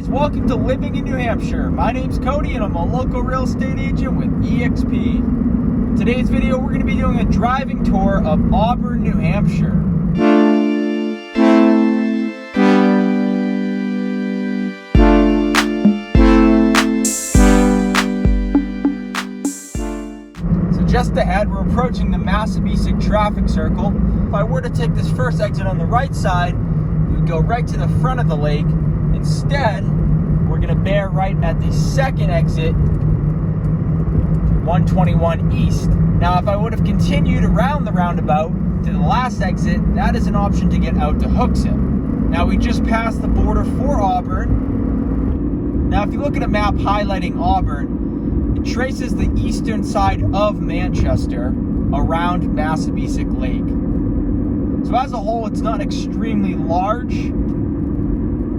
Welcome to Living in New Hampshire. My name's Cody and I'm a local real estate agent with EXP. In today's video, we're going to be doing a driving tour of Auburn, New Hampshire. So just ahead, we're approaching the Massabesic traffic circle. If I were to take this first exit on the right side, we would go right to the front of the lake. Instead, we're going to bear right at the second exit, 121 East. Now, if I would have continued around the roundabout to the last exit, that is an option to get out to Hooksett. Now, we just passed the border for Auburn. Now, if you look at a map highlighting Auburn, it traces the eastern side of Manchester around Massabesic Lake. So as a whole, it's not extremely large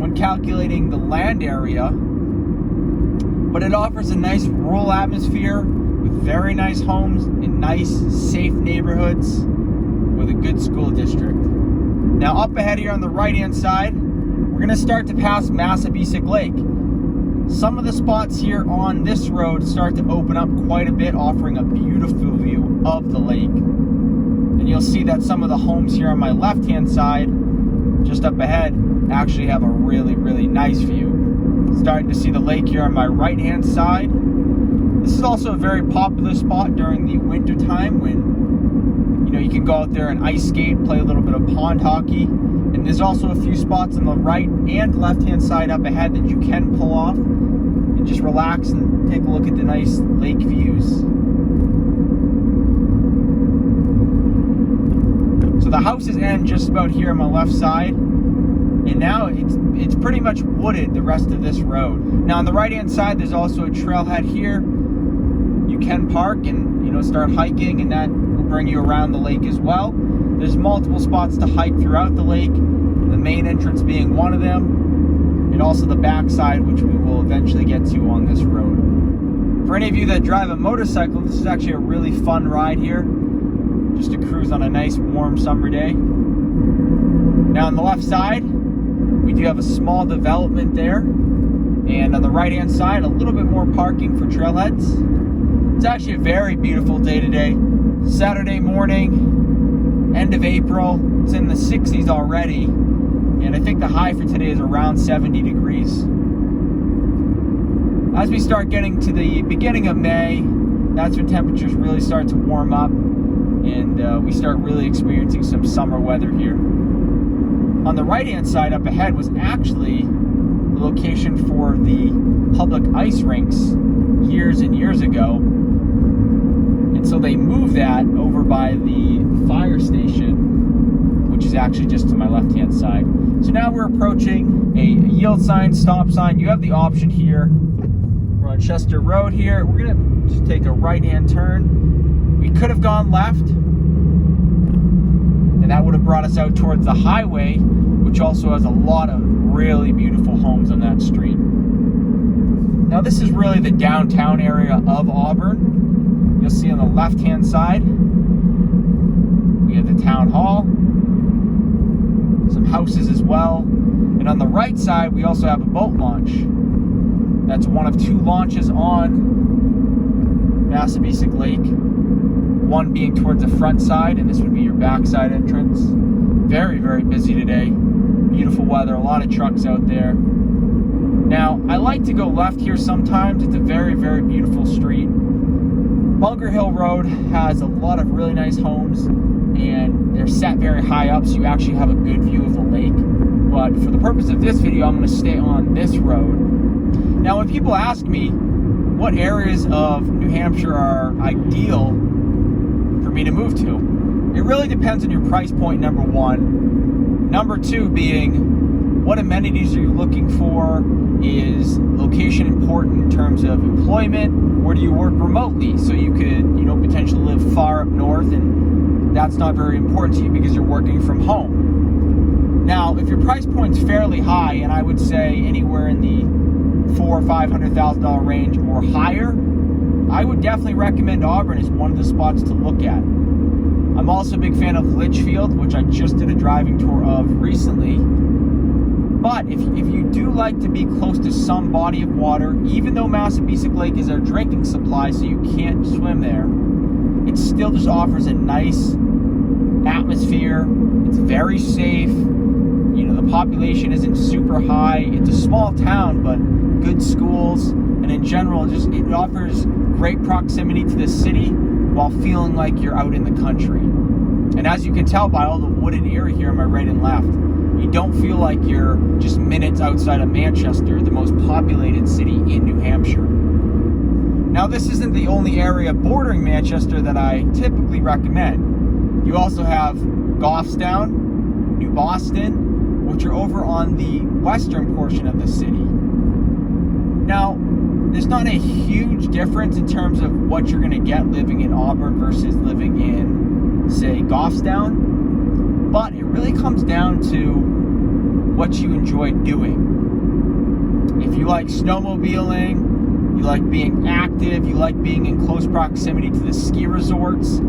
when calculating the land area, but it offers a nice rural atmosphere with very nice homes in nice, safe neighborhoods with a good school district. Now up ahead here on the right-hand side, we're going to start to pass Massabesic Lake. Some of the spots here on this road start to open up quite a bit, offering a beautiful view of the lake. And you'll see that some of the homes here on my left-hand side, just up ahead, actually have a really nice view. Starting to see the lake here on my right hand side. This is also a very popular spot during the winter time when you can go out there and ice skate, play a little bit of pond hockey, and there's also a few spots on the right and left hand side up ahead that you can pull off and just relax and take a look at the nice lake views. So the houses end just about here on my left side. And now it's pretty much wooded the rest of this road. Now on the right hand side, there's also a trailhead here. You can park and start hiking, and that will bring you around the lake as well. There's multiple spots to hike throughout the lake, the main entrance being one of them, and also the backside, which we will eventually get to on this road. For any of you that drive a motorcycle, this is actually a really fun ride here, just to cruise on a nice warm summer day. Now on the left side, we do have a small development there, and on the right hand side, a little bit more parking for trailheads. It's actually a very beautiful day today. Saturday morning, end of April. It's in the 60s already, and I think the high for today is around 70 degrees. As we start getting to the beginning of May, that's when temperatures really start to warm up, and we start really experiencing some summer weather here. On the right-hand side up ahead was actually the location for the public ice rinks years and years ago. And so they moved that over by the fire station, which is actually just to my left-hand side. So now we're approaching a yield sign, stop sign. You have the option here. We're on Chester Road here. We're going to just take a right-hand turn. We could have gone left, and that would have brought us out towards the highway, which also has a lot of really beautiful homes on that street. Now this is really the downtown area of Auburn. You'll see on the left-hand side, we have the town hall, some houses as well, and on the right side, we also have a boat launch. That's one of two launches on Massabesic Lake. One being towards the front side, and this would be your backside entrance. Very busy today. Beautiful weather, a lot of trucks out there. Now, I like to go left here sometimes. It's a very beautiful street. Bunker Hill Road has a lot of really nice homes, and they're set very high up, so you actually have a good view of the lake. But for the purpose of this video, I'm going to stay on this road. Now, when people ask me what areas of New Hampshire are ideal for me to move to, it really depends on your price point, number one. Number two being, what amenities are you looking for? Is location important in terms of employment? Or do you work remotely so you could, potentially live far up north, and that's not very important to you because you're working from home? Now, if your price point's fairly high, and I would say anywhere in the $400,000 or $500,000 range or higher, I would definitely recommend Auburn as one of the spots to look at. I'm also a big fan of Litchfield, which I just did a driving tour of recently. But if you do like to be close to some body of water, even though Massabesic Lake is our drinking supply, so you can't swim there, it still just offers a nice atmosphere. It's very safe. You know, the population isn't super high. It's a small town, but good schools, and in general, it offers great proximity to the city while feeling like you're out in the country. And as you can tell by all the wooded area here on my right and left, you don't feel like you're just minutes outside of Manchester, the most populated city in New Hampshire. Now, this isn't the only area bordering Manchester that I typically recommend. You also have Goffstown, New Boston, which are over on the western portion of the city. Now, there's not a huge difference in terms of what you're going to get living in Auburn versus living in, say, Goffstown. But it really comes down to what you enjoy doing. If you like snowmobiling, you like being active, you like being in close proximity to the ski resorts,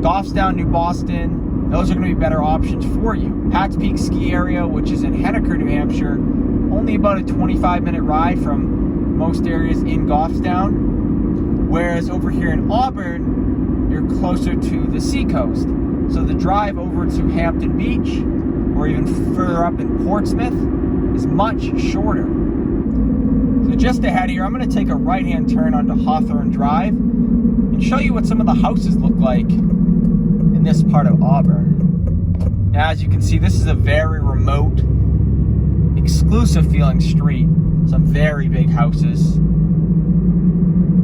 Goffstown, New Boston, those are going to be better options for you. Hats Peak Ski Area, which is in Henniker, New Hampshire, only about a 25-minute ride from most areas in Goffstown. Whereas over here in Auburn, you're closer to the seacoast. So the drive over to Hampton Beach, or even further up in Portsmouth, is much shorter. So just ahead here, I'm going to take a right-hand turn onto Hawthorne Drive and show you what some of the houses look like in this part of Auburn. Now, as you can see, this is a very remote, exclusive feeling street. Some very big houses.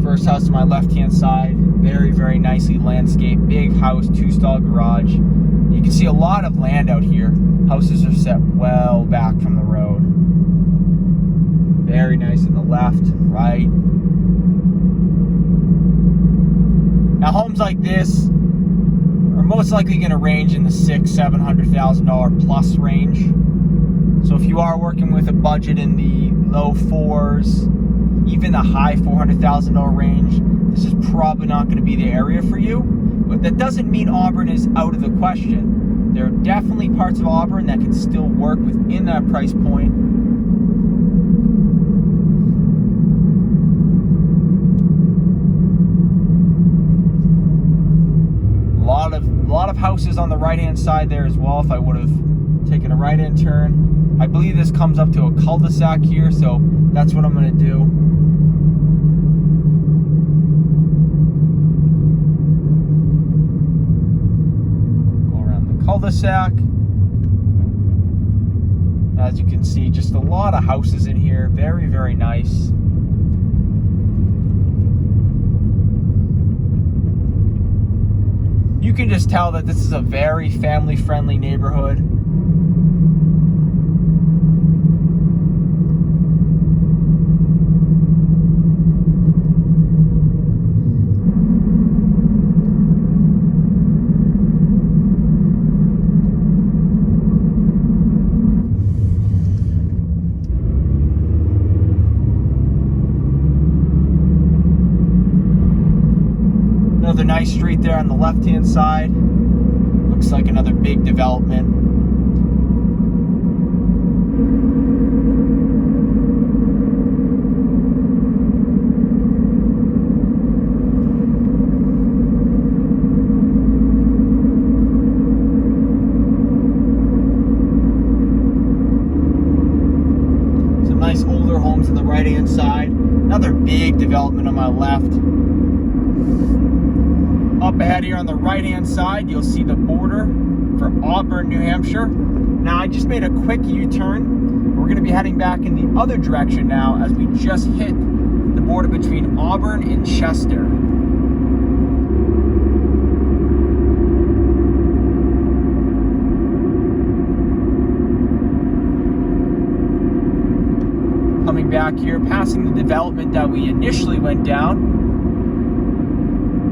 First house to my left-hand side, very, very nicely landscaped, big house, 2-stall garage. You can see a lot of land out here. Houses are set well back from the road. Very nice in the left, right. Now, homes like this are most likely going to range in the $600,000-$700,000 plus range. So if you are working with a budget in the low fours, even the high $400,000 range, this is probably not going to be the area for you. But that doesn't mean Auburn is out of the question. There are definitely parts of Auburn that can still work within that price point. A lot of houses on the right-hand side there as well if I would have taken a right-hand turn. I believe this comes up to a cul-de-sac here, so that's what I'm going to do. Go around the cul-de-sac. As you can see, just a lot of houses in here. Very, very nice. You can just tell that this is a very family-friendly neighborhood. Another nice street there on the left-hand side. Looks like another big development. Some nice older homes on the right-hand side. Another big development on my left. Up ahead here on the right-hand side, you'll see the border for Auburn, New Hampshire. Now, I just made a quick U-turn. We're going to be heading back in the other direction now as we just hit the border between Auburn and Chester. Coming back here, passing the development that we initially went down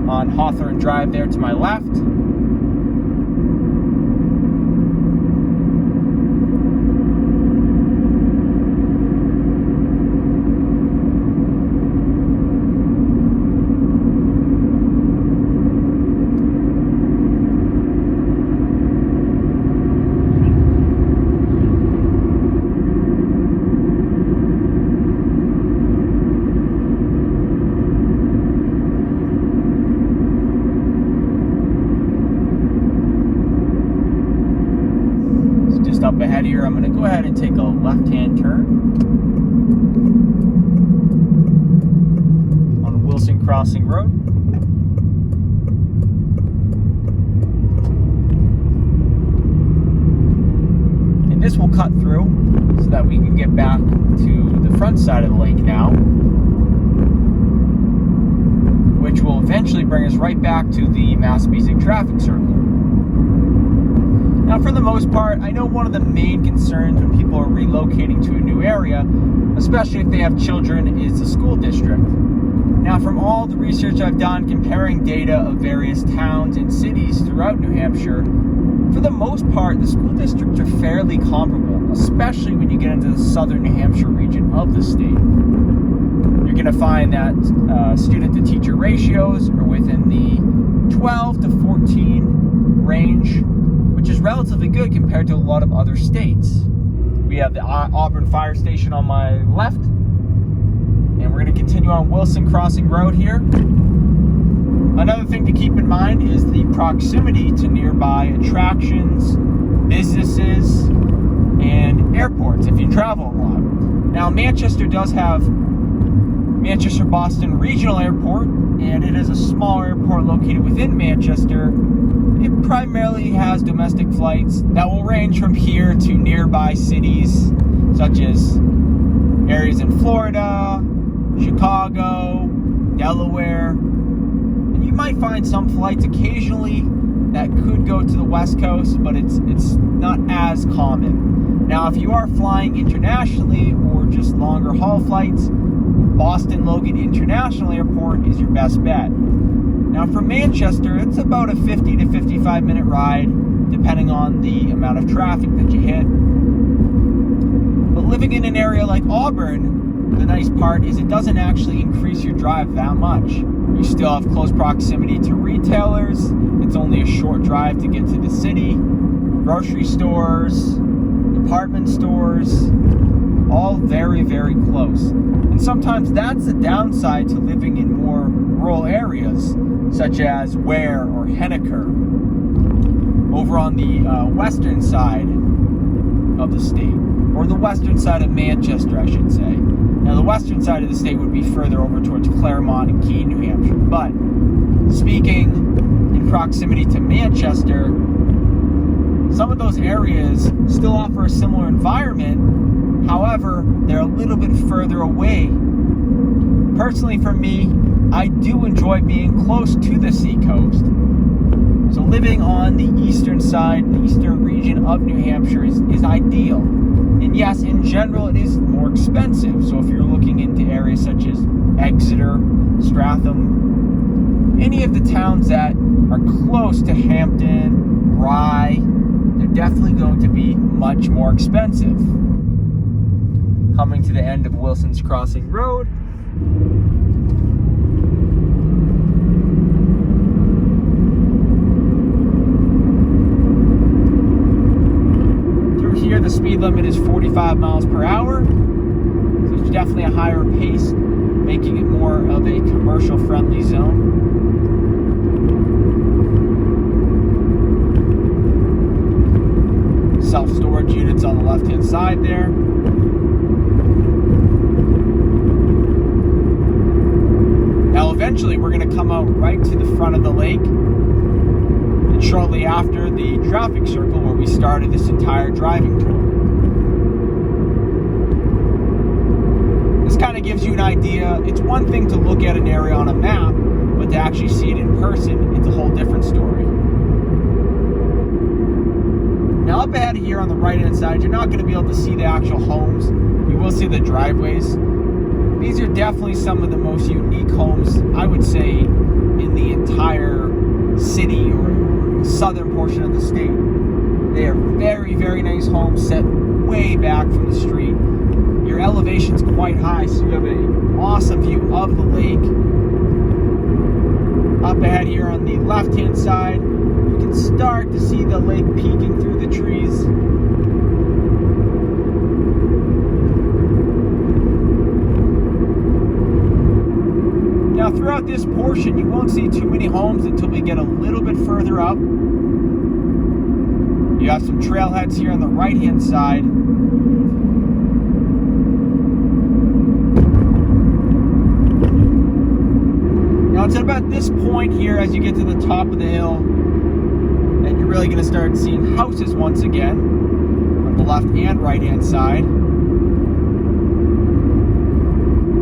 on Hawthorne Drive there to my left. go ahead and take a left-hand turn on Wilson Crossing Road. And this will cut through so that we can get back to the front side of the lake now, which will eventually bring us right back to the Massabesic traffic circle. Now, for the most part, I know one of the main concerns when people are relocating to a new area, especially if they have children, is the school district. Now, from all the research I've done comparing data of various towns and cities throughout New Hampshire, for the most part, the school districts are fairly comparable, especially when you get into the southern New Hampshire region of the state. You're going to find that student-to-teacher ratios are within the 12 to 14 range, which is relatively good compared to a lot of other states. We have the Auburn Fire Station on my left, and we're going to continue on Wilson Crossing Road here. Another thing to keep in mind is the proximity to nearby attractions, businesses, and airports if you travel a lot. Now, Manchester does have Manchester-Boston Regional Airport, and it is a small airport located within Manchester. It primarily has domestic flights that will range from here to nearby cities such as areas in Florida, Chicago, Delaware, and you might find some flights occasionally that could go to the West Coast, but it's not as common. Now, if you are flying internationally or just longer haul flights, Boston Logan International Airport is your best bet. Now, from Manchester, it's about a 50 to 55 minute ride, depending on the amount of traffic that you hit. But living in an area like Auburn, the nice part is it doesn't actually increase your drive that much. You still have close proximity to retailers. It's only a short drive to get to the city. Grocery stores, department stores, all very, very close. And sometimes that's the downside to living in more rural areas, such as Ware or Henniker, over on the western side of the state, or the western side of Manchester, I should say. Now, the western side of the state would be further over towards Claremont and Keene, New Hampshire. But speaking in proximity to Manchester, some of those areas still offer a similar environment. However, they're a little bit further away. Personally, for me, I do enjoy being close to the seacoast. So living on the eastern side, the eastern region of New Hampshire is ideal. And yes, in general, it is more expensive. So if you're looking into areas such as Exeter, Stratham, any of the towns that are close to Hampton, Rye, they're definitely going to be much more expensive. Coming to the end of Wilson's Crossing Road. Through here, the speed limit is 45 miles per hour. So it's definitely a higher pace, making it more of a commercial-friendly zone. Self-storage units on the left-hand side there. Now, eventually, we're going to come out right to the front of the lake, and shortly after the traffic circle where we started this entire driving tour. This kind of gives you an idea. It's one thing to look at an area on a map, but to actually see it in person, it's a whole different story. Now, up ahead here on the right-hand side, you're not going to be able to see the actual homes. You will see the driveways. These are definitely some of the most unique homes, I would say, in the entire city or southern portion of the state. They are very, very nice homes set way back from the street. Your elevation's quite high, so you have an awesome view of the lake. Up ahead here on the left-hand side, you can start to see the lake peeking through the trees. Now, throughout this portion, you won't see too many homes until we get a little bit further up. You have some trailheads here on the right-hand side, It's about this point here, as you get to the top of the hill, that you're really going to start seeing houses once again on the left and right hand side.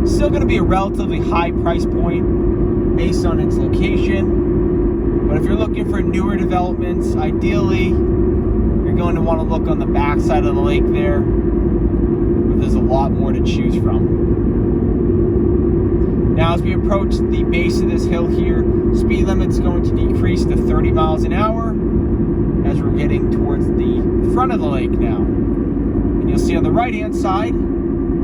Still going to be a relatively high price point based on its location. But if you're looking for newer developments, ideally you're going to want to look on the back side of the lake there, where there's a lot more to choose from. Now, as we approach the base of this hill here, speed limit's going to decrease to 30 miles an hour as we're getting towards the front of the lake now. And you'll see on the right-hand side,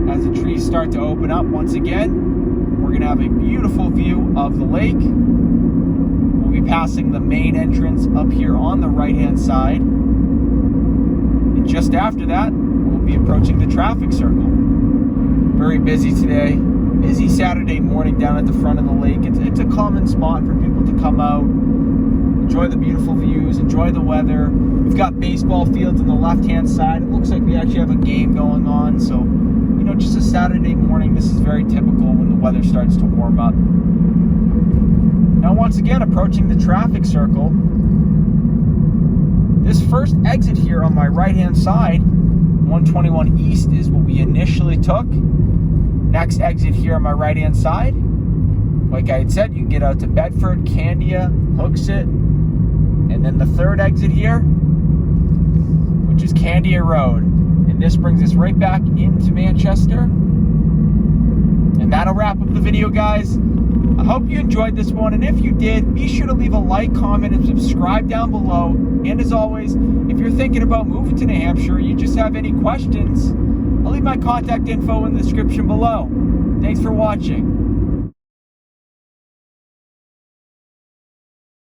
as the trees start to open up once again, we're going to have a beautiful view of the lake. We'll be passing the main entrance up here on the right-hand side. And just after that, we'll be approaching the traffic circle. Very busy today. Busy Saturday morning down at the front of the lake. It's a common spot for people to come out, enjoy the beautiful views, enjoy the weather. We've got baseball fields on the left-hand side. It looks like we actually have a game going on. So, you know, just a Saturday morning, this is very typical when the weather starts to warm up. Now, once again, approaching the traffic circle. This first exit here on my right-hand side, 121 East, is what we initially took. Next exit here on my right-hand side, like I had said, you can get out to Bedford, Candia, Hooksett, and then the third exit here, which is Candia Road. And this brings us right back into Manchester. And that'll wrap up the video, guys. I hope you enjoyed this one, and if you did, be sure to leave a like, comment, and subscribe down below. And as always, if you're thinking about moving to New Hampshire, or you just have any questions, I'll leave my contact info in the description below. Thanks for watching.